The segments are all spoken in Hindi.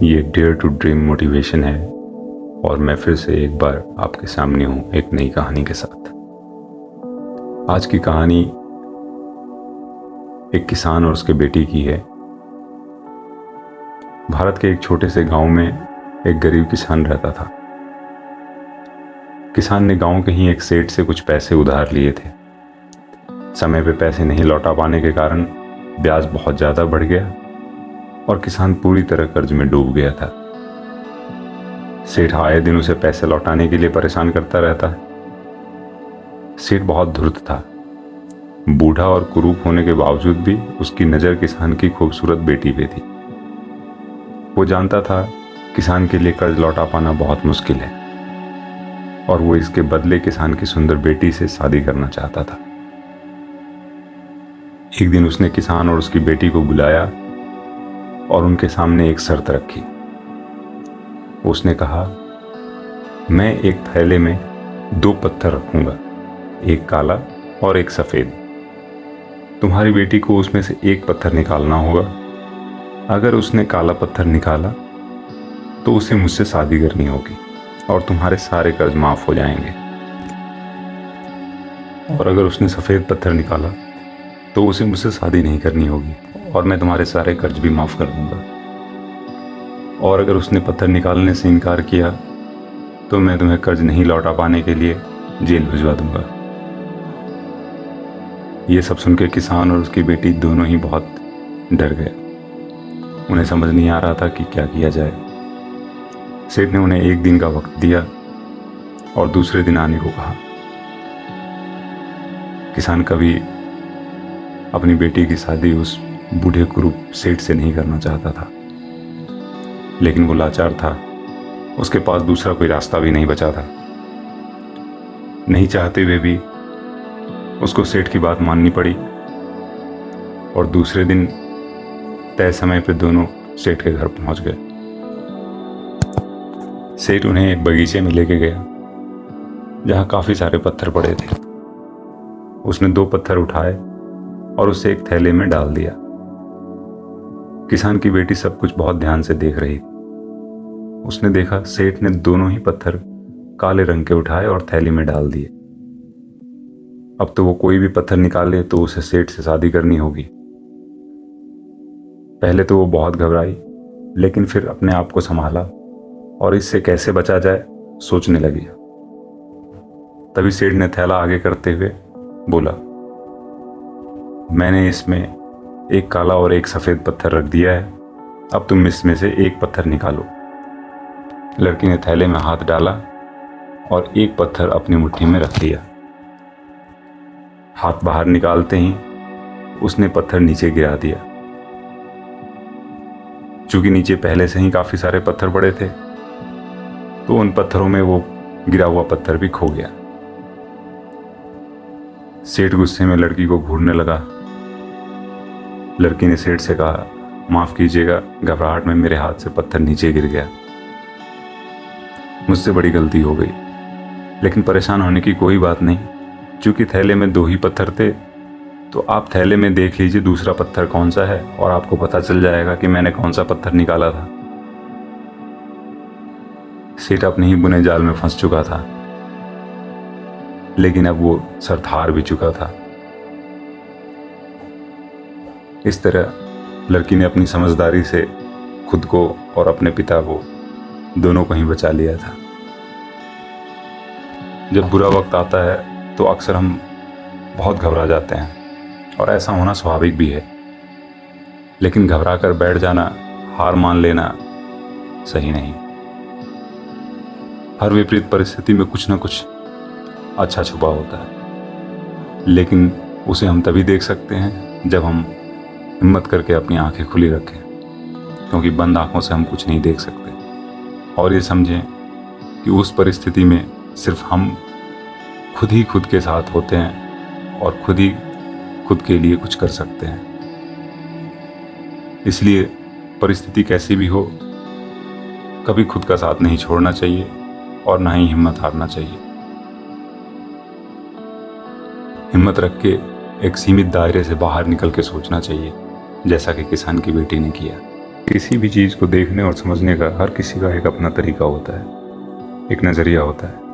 ये डेयर टू ड्रीम मोटिवेशन है और मैं फिर से एक बार आपके सामने हूँ एक नई कहानी के साथ। आज की कहानी एक किसान और उसके बेटी की है। भारत के एक छोटे से गांव में एक गरीब किसान रहता था। किसान ने गांव के ही एक सेठ से कुछ पैसे उधार लिए थे। समय पे पैसे नहीं लौटा पाने के कारण ब्याज बहुत ज़्यादा बढ़ गया और किसान पूरी तरह कर्ज में डूब गया था। सेठ आए दिन उसे पैसे लौटाने के लिए परेशान करता रहता। सेठ बहुत धूर्त था। बूढ़ा और कुरूप होने के बावजूद भी उसकी नज़र किसान की खूबसूरत बेटी पे थी। वो जानता था किसान के लिए कर्ज लौटा पाना बहुत मुश्किल है और वो इसके बदले किसान की सुंदर बेटी से शादी करना चाहता था। एक दिन उसने किसान और उसकी बेटी को बुलाया और उनके सामने एक शर्त रखी। उसने कहा, मैं एक थैले में 2 पत्थर रखूंगा, एक काला और एक सफ़ेद। तुम्हारी बेटी को उसमें से एक पत्थर निकालना होगा। अगर उसने काला पत्थर निकाला तो उसे मुझसे शादी करनी होगी और तुम्हारे सारे कर्ज माफ़ हो जाएंगे। और अगर उसने सफ़ेद पत्थर निकाला तो उसे मुझसे शादी नहीं करनी होगी और मैं तुम्हारे सारे कर्ज भी माफ़ कर दूंगा। और अगर उसने पत्थर निकालने से इनकार किया तो मैं तुम्हें कर्ज नहीं लौटा पाने के लिए जेल भिजवा दूंगा। ये सब सुन के किसान और उसकी बेटी दोनों ही बहुत डर गए। उन्हें समझ नहीं आ रहा था कि क्या किया जाए। सेठ ने उन्हें एक दिन का वक्त दिया और दूसरे दिन आने को कहा। किसान कभी अपनी बेटी की शादी उस बूढ़े कुरूप सेठ से नहीं करना चाहता था, लेकिन वो लाचार था। उसके पास दूसरा कोई रास्ता भी नहीं बचा था। नहीं चाहते हुए भी उसको सेठ की बात माननी पड़ी और दूसरे दिन तय समय पर दोनों सेठ के घर पहुंच गए। सेठ उन्हें एक बगीचे में लेके गया जहां काफी सारे पत्थर पड़े थे। उसने 2 पत्थर उठाए और उसे एक थैले में डाल दिया। किसान की बेटी सब कुछ बहुत ध्यान से देख रही थी। उसने देखा सेठ ने दोनों ही पत्थर काले रंग के उठाए और थैली में डाल दिए। अब तो वो कोई भी पत्थर निकाले तो उसे सेठ से शादी करनी होगी। पहले तो वो बहुत घबराई, लेकिन फिर अपने आप को संभाला और इससे कैसे बचा जाए सोचने लगी। तभी सेठ ने थैला आगे करते हुए बोला, मैंने इसमें एक काला और एक सफ़ेद पत्थर रख दिया है। अब तुम इसमें से एक पत्थर निकालो। लड़की ने थैले में हाथ डाला और एक पत्थर अपनी मुट्ठी में रख लिया। हाथ बाहर निकालते ही उसने पत्थर नीचे गिरा दिया। चूंकि नीचे पहले से ही काफी सारे पत्थर पड़े थे तो उन पत्थरों में वो गिरा हुआ पत्थर भी खो गया। सेठ गुस्से में लड़की को घूरने लगा। लड़की ने सेठ से कहा, माफ कीजिएगा, घबराहट में मेरे हाथ से पत्थर नीचे गिर गया। मुझसे बड़ी गलती हो गई। लेकिन परेशान होने की कोई बात नहीं। चूंकि थैले में 2 ही पत्थर थे तो आप थैले में देख लीजिए दूसरा पत्थर कौन सा है और आपको पता चल जाएगा कि मैंने कौन सा पत्थर निकाला था। सेठ अपने ही बुने जाल में फंस चुका था, लेकिन अब वो सर हार भी चुका था। इस तरह लड़की ने अपनी समझदारी से खुद को और अपने पिता को दोनों को ही बचा लिया था। जब बुरा वक्त आता है तो अक्सर हम बहुत घबरा जाते हैं और ऐसा होना स्वाभाविक भी है, लेकिन घबरा कर बैठ जाना, हार मान लेना सही नहीं। हर विपरीत परिस्थिति में कुछ ना कुछ अच्छा छुपा होता है, लेकिन उसे हम तभी देख सकते हैं जब हम हिम्मत करके अपनी आंखें खुली रखें, क्योंकि बंद आंखों से हम कुछ नहीं देख सकते। और ये समझें कि उस परिस्थिति में सिर्फ हम खुद ही खुद के साथ होते हैं और खुद ही खुद के लिए कुछ कर सकते हैं। इसलिए परिस्थिति कैसी भी हो, कभी खुद का साथ नहीं छोड़ना चाहिए और ना ही हिम्मत हारना चाहिए। हिम्मत रख के एक सीमित दायरे से बाहर निकल के सोचना चाहिए, जैसा कि किसान की बेटी ने किया। किसी भी चीज़ को देखने और समझने का हर किसी का एक अपना तरीका होता है, एक नज़रिया होता है।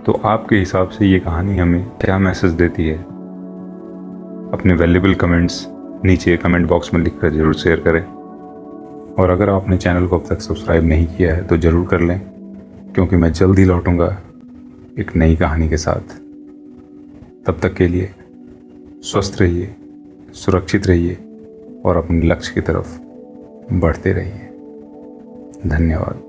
तो आपके हिसाब से ये कहानी हमें क्या मैसेज देती है? अपने वैल्यूबल कमेंट्स नीचे कमेंट बॉक्स में लिखकर ज़रूर शेयर करें। और अगर आपने चैनल को अब तक सब्सक्राइब नहीं किया है तो ज़रूर कर लें, क्योंकि मैं जल्द ही लौटूंगा एक नई कहानी के साथ। तब तक के लिए स्वस्थ रहिए, सुरक्षित रहिए और अपने लक्ष्य की तरफ बढ़ते रहिए। धन्यवाद।